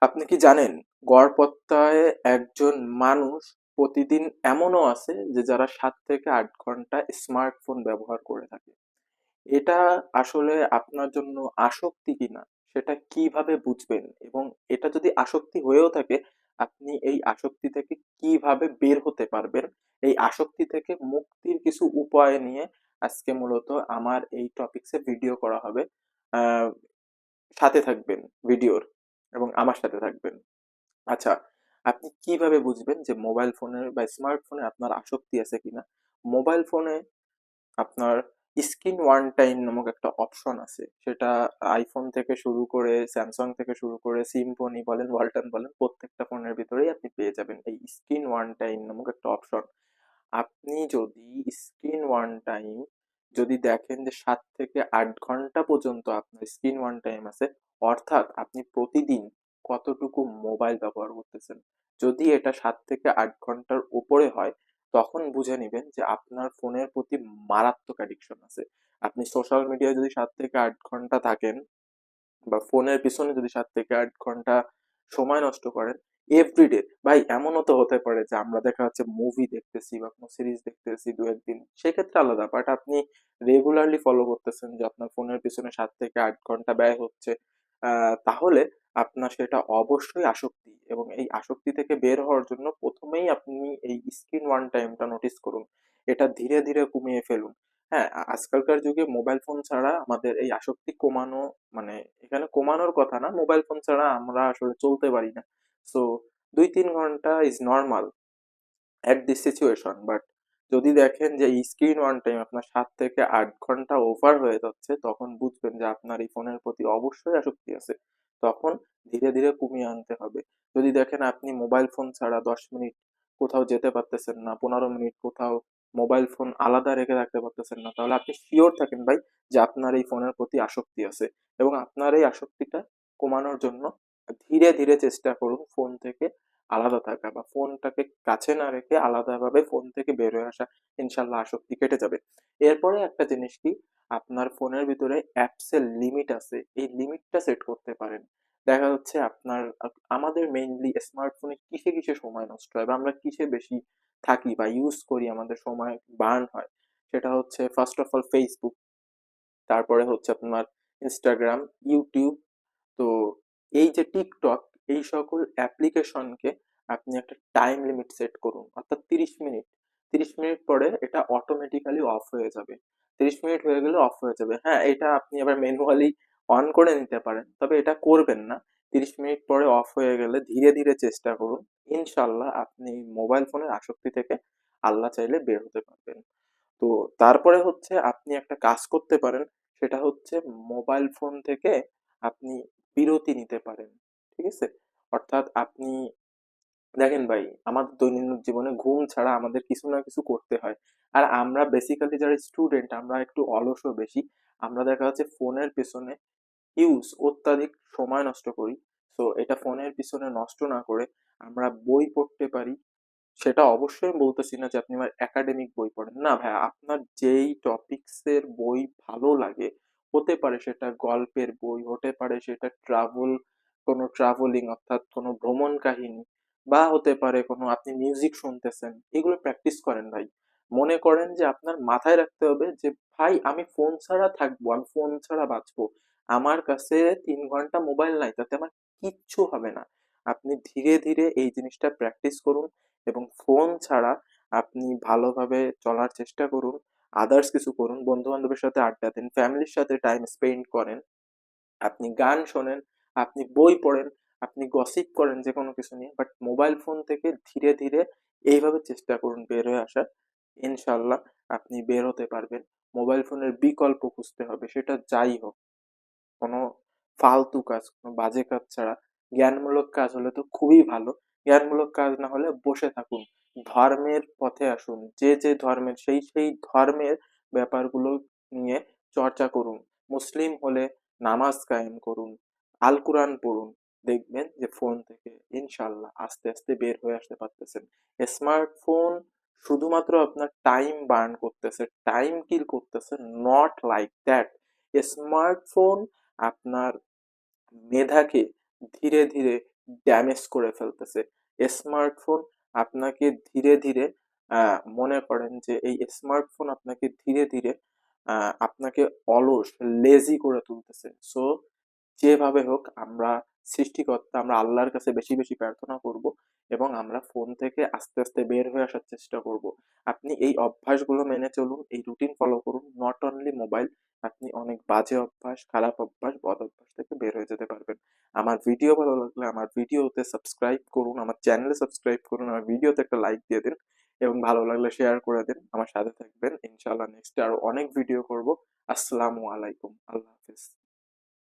আপনি কি জানেন গড়পড়তায় একজন মানুষ প্রতিদিন এমনও আছে যে যারা 7 থেকে 8 ঘন্টা স্মার্টফোন ব্যবহার করে থাকে। এটা আসলে আপনার জন্য আসক্তি কিনা সেটা কিভাবে বুঝবেন, এবং এটা যদি আসক্তি হয়েও থাকে আপনি এই আসক্তি থেকে কিভাবে বের হতে পারবেন, এই আসক্তি থেকে মুক্তির কিছু উপায় নিয়ে আজকে মূলত আমার এই টপিকসে ভিডিও করা হবে। আহ সাথে থাকবেন ভিডিওর, এবং আমার সাথে থাকবেন। আচ্ছা, আপনি কিভাবে বুঝবেন যে মোবাইল ফোনের বা স্মার্টফোনে আপনার আসক্তি আছে কিনা? মোবাইল ফোনে আপনার স্ক্রিন ওয়ান টাইম নামক একটা অপশন আছে, সেটা আইফোন থেকে শুরু করে স্যামসাং থেকে শুরু করে সিম্ফনি বলেন ওয়ালটন বলেন প্রত্যেকটা ফোনের ভিতরেই আপনি পেয়ে যাবেন এই স্ক্রিন ওয়ান টাইম নামক একটা অপশন। আপনি যদি স্ক্রিন ওয়ান টাইম যদি দেখেন যে 7 থেকে 8 ঘন্টা পর্যন্ত আপনার স্ক্রিন ওয়ান টাইম আছে, অর্থাৎ আপনি প্রতিদিন কতটুকু মোবাইল ব্যবহার করতেছেন। যদি এটা 7 থেকে 8 ঘন্টার উপরে হয় তখন বুঝে নিবেন যে আপনার ফোনের প্রতি মারাত্মক অ্যাডিকশন আছে। আপনি সোশ্যাল মিডিয়ায় যদি 7 থেকে 8 ঘন্টা থাকেন বা ফোনের পিছনে যদি 7 থেকে 8 ঘন্টা সময় নষ্ট করেন এভরিডে, ভাই এমনও তো হতে পারে যে আমরা দেখা যাচ্ছে মুভি দেখতেছি বা কোনো সিরিজ দেখতেছি দু একদিন, সেক্ষেত্রে আলাদা, বাট আপনি রেগুলারলি ফলো করতেছেন যে আপনার ফোনের পিছনে 7 থেকে 8 ঘন্টা ব্যয় হচ্ছে। তাহলে আপনার সেটা অবশ্যই আসক্তি, এবং এই আসক্তি থেকে বের হওয়ার জন্য প্রথমেই আপনি এই স্ক্রিন ওয়ান টাইমটা নোটিস করুন, এটা ধীরে ধীরে কমিয়ে ফেলুন। হ্যাঁ, আজকালকার যুগে মোবাইল ফোন ছাড়া আমাদের এই আসক্তি কমানো, মানে এখানে কমানোর কথা না, মোবাইল ফোন ছাড়া আমরা আসলে চলতে পারি না। সো 2-3 ঘন্টা is normal at this situation, but যদি দেখেন যে এই স্ক্রিন ওয়ান টাইম আপনার 7 থেকে 8 ঘন্টা ওভার হয়ে যাচ্ছে, তখন বুঝবেন যে আপনার এই ফোনের প্রতি অবশ্যই আসক্তি আছে। তখন ধীরে ধীরে কমিয়ে আনতে হবে। যদি দেখেন আপনি মোবাইল ফোন ছাড়া 10 মিনিট কোথাও যেতে পারতেছেন না, 15 মিনিট কোথাও মোবাইল ফোন আলাদা রেখে রাখতে পারতেছেন না, তাহলে আপনি শিওর থাকেন ভাই যে আপনার এই ফোনের প্রতি আসক্তি আছে। এবং আপনার এই আসক্তিটা কমানোর জন্য ধীরে ধীরে চেষ্টা করুন ফোন থেকে আলাদা থাকা, বা ফোনটাকে কাছে না রেখে আলাদাভাবে ফোন থেকে বের হয়ে আসা। ইনশাল্লাহ আসক্তি কেটে যাবে। এরপরে একটা জিনিস কি, আপনার ফোনের ভিতরে অ্যাপস এর লিমিট আছে, এই লিমিটটা সেট করতে পারেন। দেখা যাচ্ছে আপনার আমাদের মেইনলি স্মার্টফোনে কিসে কিসে সময় নষ্ট হয় বা আমরা কিসে বেশি থাকি বা ইউজ করি, আমাদের সময় বার্ন হয়, সেটা হচ্ছে ফার্স্ট অফ অল ফেসবুক, তারপরে হচ্ছে আপনার ইনস্টাগ্রাম, ইউটিউব। তো এই যে টিকটক, এই সকল অ্যাপ্লিকেশনকে আপনি একটা টাইম লিমিট সেট করুন, অর্থাৎ 30 মিনিট। 30 মিনিট পরে এটা অটোমেটিক্যালি অফ হয়ে যাবে। 30 মিনিট হয়ে গেলে অফ হয়ে যাবে। হ্যাঁ, এটা আপনি আবার ম্যানুয়ালি অন করে নিতে পারেন, তবে এটা করবেন না। 30 মিনিট পরে অফ হয়ে গেলে ধীরে ধীরে চেষ্টা করুন, ইনশাল্লাহ আপনি মোবাইল ফোনের আসক্তি থেকে আল্লাহ চাইলে বের হতে পারবেন। তো তারপরে হচ্ছে আপনি একটা কাজ করতে পারেন, সেটা হচ্ছে মোবাইল ফোন থেকে আপনি বিরতি নিতে পারেন। ঠিক আছে? অর্থাৎ আপনি দেখেন ভাই, আমাদের দৈনন্দিন জীবনে ঘুম ছাড়া আমাদের কিছু না কিছু করতে হয়। আর আমরা বেসিক্যালি যারা স্টুডেন্ট আমরা একটু অলসও বেশি। আমরা দেখা যাচ্ছে ফোনের পেছনে অত্যাধিক সময় নষ্ট করি। সো এটা ফোনের পিছনে নষ্ট না করে আমরা বই পড়তে পারি। সেটা অবশ্যই আমি বলতেছি না যে আপনি আমার একাডেমিক বই পড়েন। না ভাইয়া, আপনার যেই টপিকস এর বই ভালো লাগে, হতে পারে সেটা গল্পের বই, হতে পারে সেটা কোনো ট্রাভেলিং অর্থাৎ কোনো ভ্রমণ কাহিনী, বা হতে পারে কোনো আপনি মিউজিক শুনতেছেন। এগুলো প্র্যাকটিস করেন ভাই। মনে করেন যে আপনার মাথায় রাখতে হবে যে ভাই আমি ফোন ছাড়া থাকবো, আমি ফোন ছাড়া বাঁচবো। আমার কাছে ৩ ঘন্টা মোবাইল নাই, তাতে আমার কিচ্ছু হবে না। আপনি ধীরে ধীরে এই জিনিসটা প্র্যাকটিস করুন, এবং ফোন ছাড়া আপনি ভালোভাবে চলার চেষ্টা করুন। আদার্স কিছু করুন, বন্ধু বান্ধবের সাথে আড্ডা দিন, ফ্যামিলির সাথে টাইম স্পেন্ড করেন, আপনি গান শোনেন, আপনি বই পড়েন, আপনি গসিপ করেন যে কোনো কিছু নিয়ে, বাট মোবাইল ফোন থেকে ধীরে ধীরে এইভাবে চেষ্টা করুন বের হয়ে আসার। ইনশাল্লাহ আপনি বের হতে পারবেন। মোবাইল ফোনের বিকল্প খুঁজতে হবে, সেটা যাই হোক, কোনো ফালতু কাজ, কোনো বাজে কাজ ছাড়া। জ্ঞানমূলক কাজ হলে তো খুবই ভালো। জ্ঞানমূলক কাজ না হলে বসে থাকুন। ধর্মের পথে আসুন। যে যে ধর্মের সেই ধর্মের ব্যাপারগুলো নিয়ে চর্চা করুন। মুসলিম হলে নামাজ কায়েম করুন, আল কোরআন পড়ুন। দেখবেন যে ফোন থেকে ইনশাল্লাহ আস্তে আস্তে বের হয়ে আসতে পারতেছেন। স্মার্টফোন শুধুমাত্র আপনার টাইম বার্ন করতেছে, টাইম কিল করতেছে, নট লাইক দ্যাট। স্মার্টফোন আপনার মেধাকে ধীরে ধীরে ড্যামেজ করে ফেলতেছে। স্মার্টফোন আপনাকে ধীরে ধীরে মনে করেন যে এই স্মার্টফোন আপনাকে ধীরে ধীরে আপনাকে অলস, লেজি করে তুলতেছে। সো যেভাবে হোক আমরা সৃষ্টিকর্তা, আমরা আল্লাহর কাছে বেশি বেশি প্রার্থনা করব এবং আমরা ফোন থেকে আস্তে আস্তে বের হয়ে আসার চেষ্টা করব। আপনি এই অভ্যাসগুলো মেনে চলুন, এই রুটিন ফলো করুন, নট অনলি মোবাইল, আপনি অনেক বাজে অভ্যাস, খারাপ অভ্যাস, বদ অভ্যাস থেকে বের হয়ে যেতে পারবেন। আমার ভিডিও ভালো লাগলে আমার ভিডিওতে সাবস্ক্রাইব করুন, আমার চ্যানেলে সাবস্ক্রাইব করুন, আমার ভিডিওতে একটা লাইক দিয়ে দিন এবং ভালো লাগলে শেয়ার করে দিন। আমার সাথে থাকবেন, ইনশাআল্লাহ নেক্সটে আরো অনেক ভিডিও করব। আসসালামু আলাইকুম, আল্লাহ হাফেজ।